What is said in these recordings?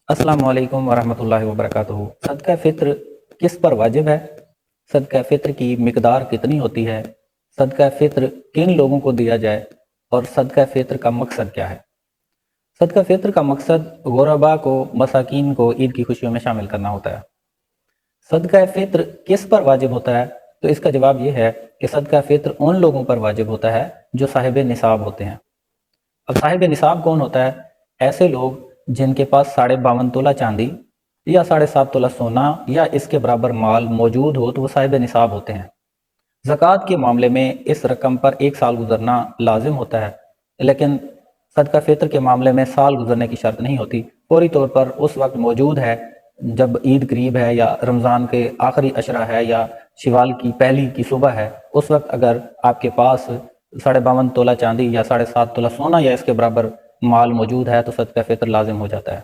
अस्सलाम वालेकुम वरहमतुल्लाहि वबरकातुहू। सदका फ़ित्र किस पर वाजिब है? सदका फ़ित्र की मिकदार कितनी होती है? सदका फ़ित्र किन लोगों को दिया जाए और सदका फ़ित्र का मकसद क्या है? सदका फ़ित्र का मकसद गुरबा को, मसाकीन को ईद की खुशियों में शामिल करना होता है। सदका फ़ित्र किस पर वाजिब होता है? तो इसका जवाब ये है कि सदका फ़ित्र उन लोगों पर वाजिब होता है जो साहिब निसाब होते हैं। अब साहिब निसाब कौन होता है? ऐसे लोग जिनके पास 52.5 तोला चांदी या 7.5 तोला सोना या इसके बराबर माल मौजूद हो तो वो साहिब निसाब होते हैं। ज़कात के मामले में इस रकम पर 1 साल गुजरना लाजिम होता है, लेकिन सदका फ़ित्र के मामले में साल गुजरने की शर्त नहीं होती। फौरी तौर पर उस वक्त मौजूद है जब ईद करीब है या रमज़ान के आखिरी अशरा है या शिवाल की पहली की सुबह है, उस वक्त अगर आपके पास 52.5 तोला चांदी या 7.5 तोला सोना या इसके बराबर माल मौजूद है तो सदका फ़ित्र लाजिम हो जाता है।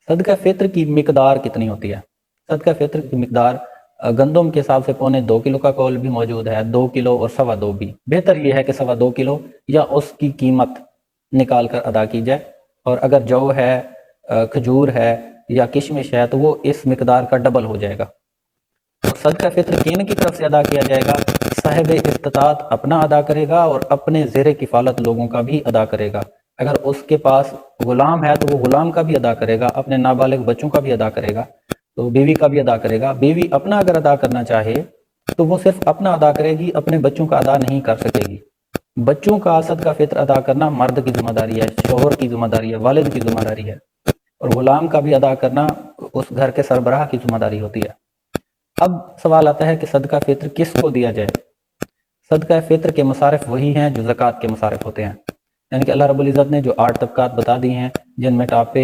सदका फ़ित्र की मिकदार कितनी होती है? सदका फ़ित्र की मिकदार गंदम के हिसाब से 2.25 किलो का कौल भी मौजूद है, 2 किलो और 2.25 भी। बेहतर यह है कि 2.25 किलो या उसकी कीमत निकाल कर अदा की जाए, और अगर जौ है, खजूर है या किशमिश है तो वो इस मिकदार का डबल हो जाएगा। तो सदका फ़ित्र किन की तरफ से अदा किया जाएगा? साहिब इस्तिताअत अपना अदा करेगा और अपने ज़ेरे किफ़ालत लोगों का भी अदा करेगा। अगर उसके पास ग़ुलाम है तो वो ग़ुलाम का भी अदा करेगा, अपने नाबालिग बच्चों का भी अदा करेगा, तो बीवी का भी अदा करेगा। बीवी अपना अगर अदा करना चाहे तो वो सिर्फ अपना अदा करेगी, अपने बच्चों का अदा नहीं कर सकेगी। बच्चों का सदका फ़ित्र अदा करना मर्द की ज़िम्मेदारी है, शौहर की ज़िम्मेदारी है, वालिद की ज़िम्मेदारी है, और ग़ुलाम का भी अदा करना उस घर के सरबराह की ज़िम्मेदारी होती है। अब सवाल आता है कि सदका फ़ित्र किसको दिया जाए? सदका फ़ित्र के मसारिफ वही हैं जो ज़कात के मसारिफ होते हैं, यानी कि अल्लाह रब्बुल इज़्ज़त ने जो 8 तबकात बता दी हैं, जिनमें टापे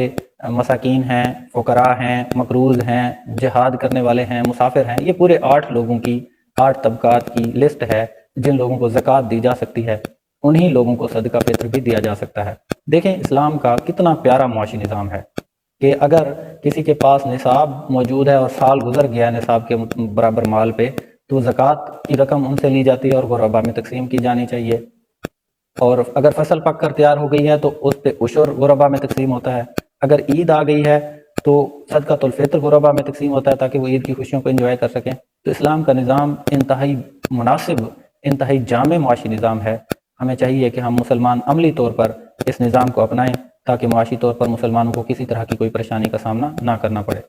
मसाकीन हैं, फ़ुक़रा हैं, मकरूज़ हैं, जिहाद करने वाले हैं, मुसाफिर हैं, ये पूरे 8 लोगों की 8 तबकात की लिस्ट है जिन लोगों को ज़कात दी जा सकती है। उन्हीं लोगों को सदका फ़ित्र भी दिया जा सकता है। देखें इस्लाम का कितना प्यारा मुआशी निज़ाम है कि अगर किसी के पास निसाब मौजूद है और साल गुजर गया है निसाब के बराबर माल पे, तो ज़कात की रकम उनसे ली जाती है और गुरबा में तकसीम की जानी चाहिए। और अगर फसल पक कर तैयार हो गई है तो उस पे उशर गुरबा में तकसीम होता है। अगर ईद आ गई है तो सदकातुल फ़ित्र गुरबा में तकसीम होता है ताकि वो ईद की खुशियों को एंजॉय कर सकें। तो इस्लाम का निज़ाम इंतहाई मुनासिब, इंतहाई जामे मुआशी निज़ाम है। हमें चाहिए कि हम मुसलमान अमली तौर पर इस निज़ाम को अपनाएं ताकि मुआशी तौर पर मुसलमानों को किसी तरह की कोई परेशानी का सामना ना करना पड़े।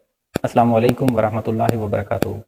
अस्सलामु अलैकुम वरहमतुल्लाहि वबरकातुहू।